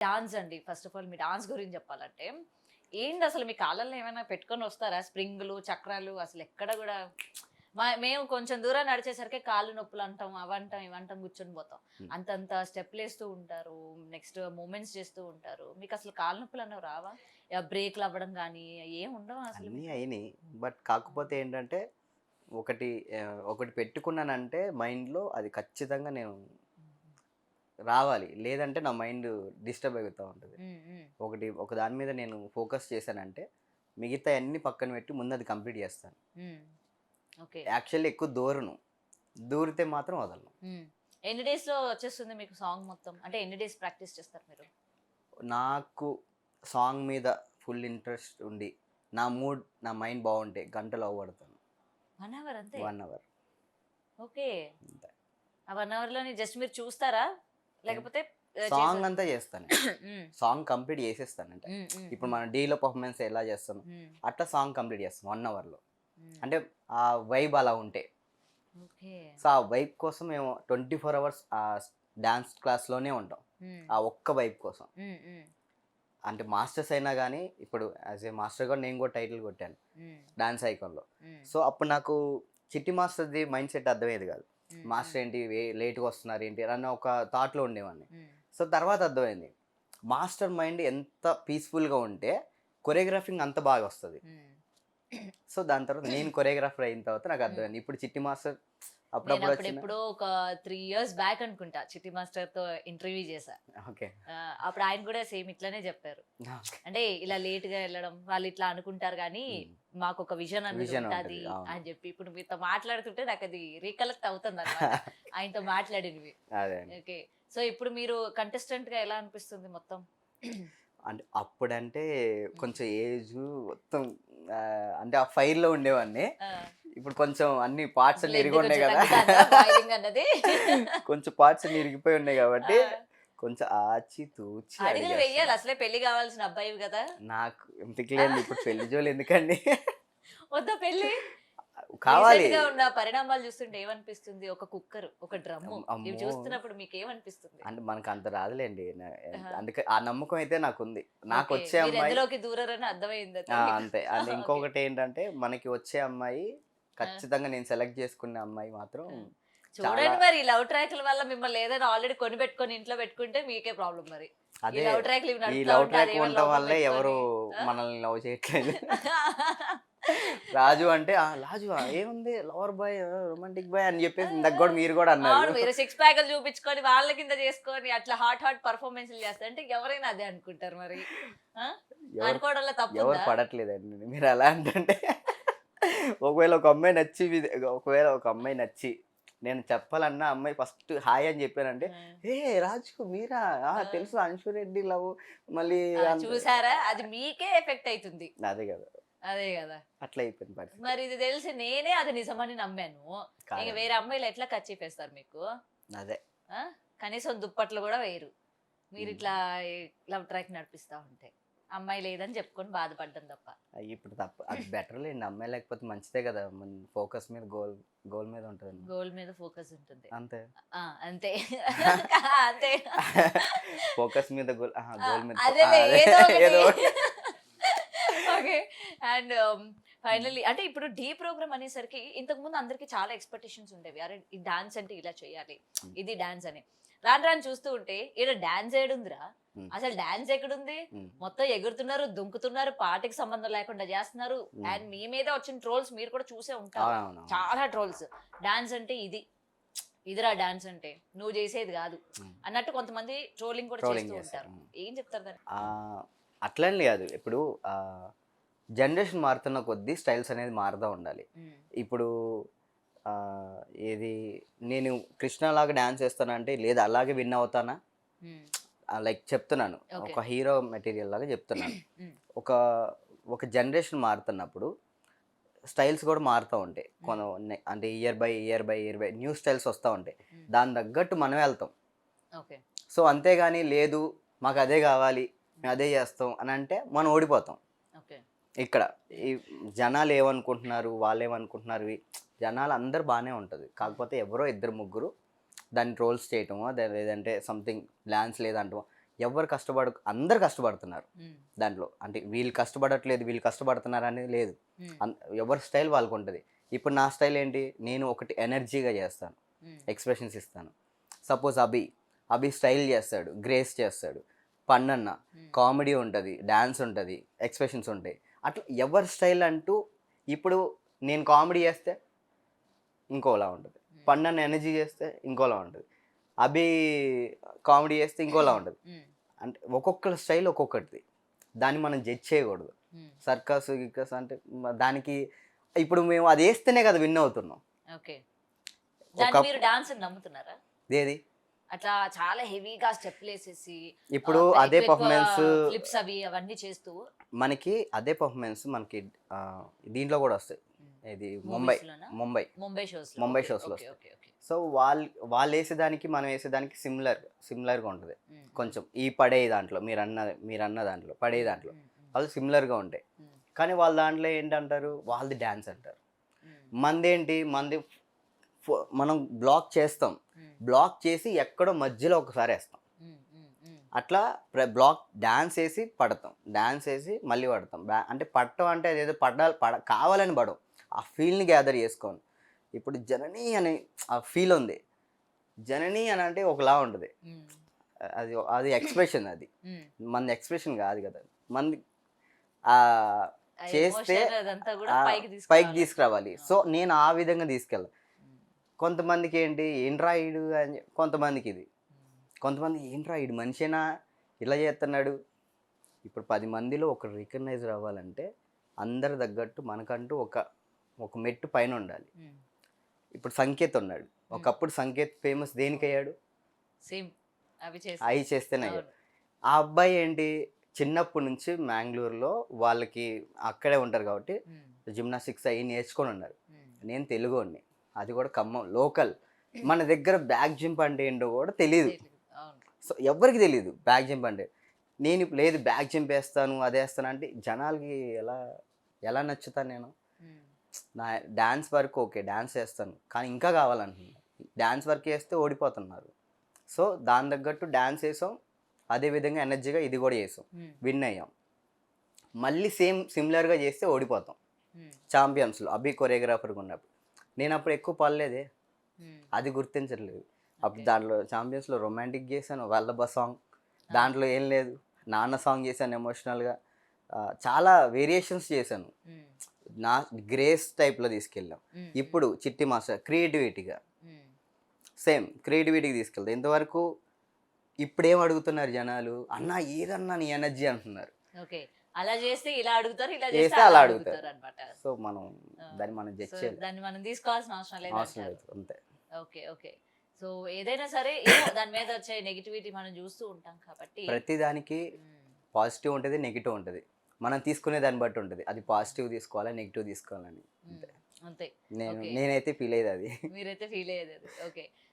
Dance అండి. First of all me dance గురించి చెప్పాలంటే, ఏంటి అసలు మీ కాళ్ళల్లో ఏమైనా పెట్టుకొని వస్తారా? స్ప్రింగులు, చక్రాలు అసలు ఎక్కడ గూడా మేము కొంచెం దూరం నడిచేసరికి కాళ్ళు నొప్పులు అంటాం, అవంటాం, ఇవంటాం కూర్చొని పోతాం. హ్మ్. అంతంత స్టెప్‌లేస్తూ ఉంటారు. నెక్స్ట్ మూవ్‌మెంట్స్ చేస్తూ ఉంటారు. మీకసలు కాళ్ళు నొప్పులు అనేవి రావా? బ్రేక్‌లు అవ్వడం గానీ ఏం ఉండవా అసలు అన్నీ మీకు? అయినియి. బట్ కాకపోతే ఏంటంటే ఒకటి ఒకటి పెట్టుకున్నానంటే మైండ్‌లో అది ఖచ్చితంగా నేను హ్మ్. రావాలి. లేదంటే నా మైండ్ డిస్టర్బ్ అవుతా ఉంటది. హ్మ్. హ్మ్. ఒక దాని మీద నేను ఫోకస్ చేశానంటే మిగతాయన్నీ పక్కన పెట్టి ముందు అది కంప్లీట్ చేస్తాను. హ్మ్. ఓకే. యాక్చువల్లీ ఎక్కువ దూరను. దూరితే మాత్రం వదలను. హ్మ్. ఎన్ని డేస్‌లో వచ్చేస్తుంది మీకు సాంగ్ మొత్తం? అంటే ఎన్ని డేస్ ప్రాక్టీస్ చేస్తారు మీరు? నాకు సాంగ్ మీద ఫుల్ ఇంట్రెస్ట్ ఉండి, నా మైండ్ బావుంటే గంటలో అవ్వగలుగుతాను. 1 అవర్ అంతే. 1 అవర్ ఓకే. అంతే. ఆ 1 అవర్‌లోని జస్ట్ మీరు చూస్తారా? ఏం లేకపోతే సాంగ్ చేసారా? అంతా చేస్తాను. హ్మ్. సాంగ్ కంప్లీట్ చేసేస్తానంటే. హ్మ్. హ్మ్. ఇప్పుడు హ్మ్. మనం డీలో పర్ఫార్మెన్స్ ఎలా చేస్తాను, హ్మ్. అట్లా సాంగ్ కంప్లీట్ చేస్తాం 1 అవర్‌లో. హ్మ్. అంటే ఆ వైబ్ అలా ఉంటే. ఓకే. సో, ఆ వైబ్ కోసం మేము 24 అవర్స్ డాన్స్ క్లాస్‌లోనే ఉంటాం. హ్మ్. ఆ ఒక్క వైబ్ కోసం. హ్మ్. హ్మ్. అంటే మాస్టర్స్ అయినా గానీ, ఇప్పుడు యాస్ ఏ మాస్టర్‌గా నేను కూడా టైటిల్ కొట్టాను హ్మ్. డాన్స్ ఐకాన్‌లో. హ్మ్. సో, అప్పుడు నాకు చిట్టి మాస్టర్‌ది మైండ్ సెట్ అర్థమయ్యేది కాదు. హ్మ్. హ్మ్. మాస్టర్ ఏంటి లేట్‌గా వస్తున్నారు ఏంటి అన్న ఒక థాట్‌లో ఉండేవాడిని. హ్మ్. సో, తర్వాత అర్థమైంది. మాస్టర్ మైండ్ ఎంత పీస్‌ఫుల్‌గా ఉంటే కొరియోగ్రాఫింగ్ అంత బాగా వస్తది. హ్మ్. సో, దాని తర్వాత నేను కొరియోగ్రాఫర్ అయిన తర్వాత నాకు హ్మ్. అర్థమైంది. ఇప్పుడు చిట్టి మాస్టర్ అప్పుడప్పుడు వచ్చిన నేనప్పుడెప్పుడో ఒక 3 ఇయర్స్ బ్యాక్ అనుకుంటా చిట్టి మాస్టర్‌తో ఇంటర్వ్యూ చేశా. ఓకే. అప్పుడు ఆయన కూడా సేమ్ ఇట్లనే చెప్పారు. ఓకే. అంటే ఇలా లేట్‌గా ఎళ్ళడం వాళ్ళు ఇట్లా అనుకుంటారు గానీ, హ్మ్. మాకొక విజన్ అనేది విజన్ ఉంటాది ఉంటది. అవును. అని చెప్పి. ఇప్పుడు మీతో మాట్లాడుతుంటే నాకది రీకలెక్ట్ అవుతుందనమాట. ఆయనతో మాట్లాడినవి. అదే అండి. ఓకే. సో, ఇప్పుడు మీరు కంటెస్టెంట్‌గా ఎలా అనిపిస్తుంది మొత్తం? అంటే అప్పుడంటే హ్మ్. కొంచెం ఏజు మొత్తం అంటే ఆ ఫైర్‌లో ఉండేవాడిని. ఆ! ఇప్పుడు కొంచెం అన్ని పార్ట్స్ అన్నీ బ్లడ్ ఇరిగున్నాయి కొంచెం గదా! తగ్గుతాందా బాయిలింగ్ అన్నది? కొంచెం పార్ట్స్ అన్నీ ఇరిగిపోయి ఉన్నాయి ఆ! గాబట్టి, కొంచెం ఆచి తూచి అడుగులు వెయ్యాలి. అడిగేస్తున్నా. అసలే పెళ్లి కావాల్సిన అబ్బాయివి గదా! నాకు ఆ! ఎందుకులేండి ఇప్పుడు పెళ్లి జోలు ఎందుకండి? వద్దా పెళ్లి? కావాలి. రీసెంట్‌గా ఉన్న పరిణామాలు చూస్తుంటే ఏమనిపిస్తుంది? ఒక కుక్కరు, ఒక డ్రమ్ము ఇవి అమ్మో! చూస్తున్నప్పుడు మీకేమనిపిస్తుంది? అంటే మనకంత రాదులేండి. ఆహా! అందుకే ఆ నమ్మకం అయితే నాకుంది. ఓకే. నాకొచ్చే మీరు అమ్మాయి ఎందులోకి దూరరని అర్థమైందయితే మీకు. అంతే. And okay. ఇంకొకటేంటంటే మనకి వచ్చే అమ్మాయి ఆ! ఖచ్చితంగా నేను సెలెక్ట్ చేసుకునే అమ్మాయి మాత్రం ఆ! చాలా చూడండి మరి ఈ లవ్ ట్రాక్‌ల వల్ల మిమ్మల్ని ఏదైనా ఆల్రెడీ కొనిపెట్టుకొని ఇంట్లో పెట్టుకుంటే మీకే ప్రాబ్లమ్ మరి. ఈ అదే లవ్ ట్రాక్‌లు ఇవి ఈ నడుపుతా లవ్ ఉంటే ట్రాక్ అదేమైనా ఉండటం లవ్వో వల్లే ఎవరు పెట్టుకొని ఆ! మనల్ని లవ్ చేయట్లేదు. రాజు అంటే రాజు ఏముంది లవర్ బాయ్, రొమాంటిక్ బాయ్ అని ఆ! చెప్పేసి ఇందాక గూడా మీరు గూడా అన్నారు. అవును. మీరు సిక్స్ ప్యాకులు చూపించుకొని వాళ్ళ కింద చేసుకొని అట్లా హాట్ హాట్ పెర్ఫార్మన్స్‌లు చేస్తా అంటే ఎవరైనా అదే అనుకుంటారు మరి. ఆ! ఎవరు అనుకోవడంలో ఎవరు తప్పుందా? పడట్లేదండి. మీరు అలా అంటుంటే ఒకవేళ ఒక అమ్మాయి నచ్చి ఒకవేళ ఒక అమ్మాయి నచ్చి నేను చెప్పాలన్నా అమ్మాయి ఫస్ట్ హాయ్ అని చెప్పానంటే, ఆ! "ఏ రాజు మీరా? ఆ! తెలుసు అంశు రెడ్డి లవ్" మళ్ళీ ఆ! అంత చూసారా? అది మీకే ఎఫెక్ట్ అయితుంది. అదే గదా! అదే గదా! అట్లా అయిపోయింది పరిస్థితి. మరి ఇది తెలిసి నేనే అది నిజమని నమ్మాను. ఇంక కాదండి. వేరే అమ్మాయిలు ఎట్లా కర్చీఫేస్తారు మీకు? అదే. ఆ! కనీసం దుప్పట్లు గూడా వేయరు. హ్మ్. మీరిట్లా లవ్ ట్రాక్ నడిపిస్తా ఉంటే. అమ్మాయి లేదని చెప్పుకొని బాధపడ్డం తప్ప. ఇప్పుడు అది బెటర్‌లేండి. అమ్మాయి లేకపోతే మంచిదే గదా! మన ఫోకస్ మీద గోల్ మీద ఉంటదండి. గోల్ మీద ఫోకస్ ఉంటుంది. అంతే. ఆ! అంతే. అంతే. ఫోకస్ మీద గోల్ ఆ! గోల్ మీద అదేలే అదే ఏదో ఒకటి. ఏదో ఒకటి. ఓకే. అండ్ ఫైనల్లీ అంటే ఇప్పుడు 'ఢీ' ప్రోగ్రామ్ అనేసరికి ఇంతకుముందు అందరికి చాలా ఎక్స్‌పెక్టేషన్స్ ఉండేవి. అరే! ఈ డాన్స్ అంటే ఇలా చేయాలి. హ్మ్. ఇది డాన్స్ అని. రాను రాను చూస్తూ ఉంటే ఈడ డాన్స్ ఏడుందిరా? హ్మ్. అసలు డాన్స్ ఎక్కడుంది? హ్మ్. మొత్తం ఎగురుతున్నారు, దుంకుతున్నారు, పాటకి సంబంధం లేకుండా చేస్తున్నారు. హ్మ్. అండ్ మీ మీద వచ్చిన ట్రోల్స్ మీరు కూడా చూసే ఉంటారు. అవునవునవును. చాలా ట్రోల్స్. డాన్స్ అంటే ఇది. ఇదిరా డాన్స్ అంటే. నువ్వు చేసేది గాదు. హ్మ్. అన్నట్టు కొంతమంది ట్రోలింగ్ కూడా చేస్తూ ట్రోలింగ్ చేస్తారు. ఉంటారు. హ్మ్. ఏం చెప్తారు దానికి? అట్లని గాదు. ఇప్పుడు జనరేషన్ మారుతున్న కొద్దీ స్టైల్స్ అనేది మారుతా ఉండాలి. హ్మ్. ఇప్పుడు ఆహ్, ఏది నేను 'కృష్ణలాగా డాన్స్ ఏస్తానంటే' లేదు అలాగే విన్ అవుతానా? హ్మ్. లైక్ చెప్తున్నాను. ఓకే. ఒక హీరో మెటీరియల్ లాగా చెప్తున్నాను. హ్మ్. ఒక ఒక జనరేషన్ మారుతున్నప్పుడు స్టైల్స్ కూడా మారుతా ఉంటాయి. హ్మ్. అంటే ఇయర్ బై న్యూ స్టైల్స్ వస్తా ఉంటాయి. హ్మ్. దాని తగ్గట్టు మనమే ఎళ్తాం. ఓకే. సో, అంతేగాని లేదు మాకదే గావాలి, హ్మ్. మేమదే జేస్తాం అనంటే మనం ఓడిపోతాం. ఓకే. ఇక్కడ హ్మ్. ఈ జనాలేమనుకుంటున్నారు, వాళ్ళేమనుకుంటున్నారు జనాలందరూ బానే ఉంటది. హ్మ్. కాకపోతే ఎవరో ఇద్దరు, ముగ్గురు దాన్ని ట్రోల్స్ చేయటమో, లేదంటే సంథింగ్ డాన్స్ లేదంటమో, ఎవరు అందరు కష్టపడుతున్నారు ఉమ్, దాంట్లో. అంటే వీళ్ళు కష్టపడట్లేదు, వీళ్ళు కష్టపడుతున్నారు అనేది లేదు. ఉమ్, ఎవరి స్టైల్ వాళ్ళకు ఉంటుంది. ఇప్పుడు నా స్టైల్ ఏంటి, నేను ఒకటి ఎనర్జీగా చేస్తాను, ఉమ్, ఎక్స్ప్రెషన్స్ ఇస్తాను. సపోజ్ అభి స్టైల్ చేస్తాడు, గ్రేస్ చేస్తాడు. పన్నన్న ఉమ్, కామెడీ ఉంటుంది, డ్యాన్స్ ఉంటుంది, ఎక్స్ప్రెషన్స్ ఉంటాయి. అట్లా ఎవరి స్టైల్ అంటూ. ఇప్పుడు నేను కామెడీ చేస్తే ఇంకోలా ఉంటుంది, పన్నన్న ఎనర్జీ చేస్తే ఇంకోలా ఉంటుంది, అభి కామెడీ చేస్తే ఇంకోలా ఉంటుంది. ఉమ్, అంటే ఒక్కొక్కరి స్టైల్ ఒక్కొక్కటిది. దాన్ని మనం జడ్జ్ చేయకూడదు. ఉమ్. సర్కస్ గిక్కస్ అంటే దానికి ఇప్పుడు మేము అది వేస్తేనే కదా విన్ అవుతున్నాం. ఓకే, దానికి మీరు డాన్స్ నమ్ముతున్నారా? ఏది అట్లా చాలా హెవీగా స్టెప్లు వేసేసి ఇప్పుడు అదే పర్ఫార్మెన్స్ ఫ్లిప్స్ అవి అవన్నీ చేస్తూ మనకి అదే పర్ఫార్మెన్స్ మనకి దీంట్లో కూడా వస్తాయి. ఇది ముంబై movies లోనా? ముంబై ముంబై షోస్ ముంబై షోస్లో ఓకే వస్తాయి. Okay okay. సో వాళ్ళు వేసేదానికి మనం వేసేదానికి సిమిలర్గా ఉంటుంది. కొంచెం ఈ పడే దాంట్లో మీరన్న దాంట్లో పడే దాంట్లో వాళ్ళు సిమిలర్గా ఉంటాయి. కానీ వాళ్ళ దాంట్లో ఏంటంటారు, వాళ్ళది డ్యాన్స్ అంటారు. మంది మనం బ్లాక్ చేస్తాం, బ్లాక్ చేసి ఎక్కడో మధ్యలో ఒకసారి వేస్తాం. అట్లా బ్లాక్ డ్యాన్స్ వేసి పడతాం, డ్యాన్స్ వేసి మళ్ళీ పడతాం. అంటే పట్టం అంటే అదేదో కావాలని పడం, ఆ ఫీల్ని గ్యాదర్ చేసుకోను. ఇప్పుడు జనని అనే ఆ ఫీల్ ఉంది. జనని అని అంటే ఒకలా ఉంటుంది. అది ఎక్స్ప్రెషన్, అది మన ఎక్స్ప్రెషన్ కాదు కదా. మంది చేస్తే పైకి తీసుకురావాలి. సో నేను ఆ విధంగా తీసుకెళ్ళాను. కొంతమందికి ఏంట్రా ఈడు అని, కొంతమందికి ఇది, కొంతమంది ఏంట్రా ఈడు మనిషేనా ఇలా చేస్తున్నాడు. ఇప్పుడు 10 మందిలో ఒకరు రికగ్నైజ్ అవ్వాలంటే అందరి తగ్గట్టు మనకంటూ ఒక మెట్టు పైన ఉండాలి. ఇప్పుడు సంకేత్ ఉన్నాడు, ఒకప్పుడు సంకేత్ ఫేమస్ దేనికయ్యాడు, అవి చేస్తేనే అయ్యాడు. ఆ అబ్బాయి చిన్నప్పటి నుంచి మ్యాంగ్లూరులో వాళ్ళకి అక్కడే ఉంటారు కాబట్టి జిమ్నాస్టిక్స్ అవి నేర్చుకొని ఉన్నారు. నేను తెలుగుని, అది కూడా ఖమ్మం లోకల్. మన దగ్గర బ్యాక్ జింప్ అంటే ఏంటో కూడా తెలియదు. సో ఎవరికి తెలియదు బ్యాక్ జింప్ అంటే. నేను ఇప్పుడు లేదు బ్యాక్ జింప్ వేస్తాను అదే వేస్తాను అంటే జనాలకి ఎలా నచ్చుతాను నేను. నా డ్యాన్స్ వరకు ఓకే, డ్యాన్స్ చేస్తాను కానీ ఇంకా కావాలంటున్నాను. డ్యాన్స్ వర్క్ చేస్తే ఓడిపోతున్నారు. సో దాని తగ్గట్టు డ్యాన్స్ వేసాం, అదేవిధంగా ఎనర్జీగా ఇది కూడా చేసాం, విన్ అయ్యాం. మళ్ళీ సిమిలర్గా చేస్తే ఓడిపోతాం. ఛాంపియన్స్లో అభి కొరియోగ్రాఫర్గా ఉన్నప్పుడు నేను అప్పుడు ఎక్కువ పడలేదే, అది గుర్తించట్లేదు. అప్పుడు దాంట్లో ఛాంపియన్స్లో రొమాంటిక్ చేశాను, వల్లభ సాంగ్, దాంట్లో ఏం లేదు, నాన్న సాంగ్ చేశాను ఎమోషనల్గా, చాలా వేరియేషన్స్ చేశాను. నా గ్రేస్ టైప్లో తీసుకెళ్ళాం. ఇప్పుడు చిట్టి మాస్టర్ క్రియేటివిటీగా సేమ్ క్రియేటివిటీకి తీసుకెళ్తాం. ఇంతవరకు ఇప్పుడేం అడుగుతున్నారు జనాలు, అన్న ఏదన్నా నీ ఎనర్జీ అంటున్నారు. ఓకే, అలా చేస్తే ఇలా అడుగుతారు, ఇలా చేస్తే చేస్తే అలా అలా అడుగుతారు అడుగుతారు అన్నమాట. సో దాన్ని మనం జడ్జ్ చేయాలి, దాన్ని మనం తీసుకోవాల్సిన అవసరం లేదు అవసరం అంటారు. లేదు, అంతే. Okay okay. సో ఏదైనా సరే ఏమో దాని మీద వచ్చే నెగిటివిటీ మనం చూస్తూ ఉంటాం కాబట్టి ప్రతిదానికి పాజిటివ్ ఉంటుంది, నెగిటివ్ ఉంటుంది. మనం తీసుకునే దాన్ని బట్టి ఉంటుంది. అది పాజిటివ్ తీసుకోవాలా, నెగిటివ్ తీసుకోవాలని, అంతే. అంతే. నేనైతే ఫీల్ అయ్యేది అది. మీరైతే ఫీల్ అయ్యేది. ఓకే,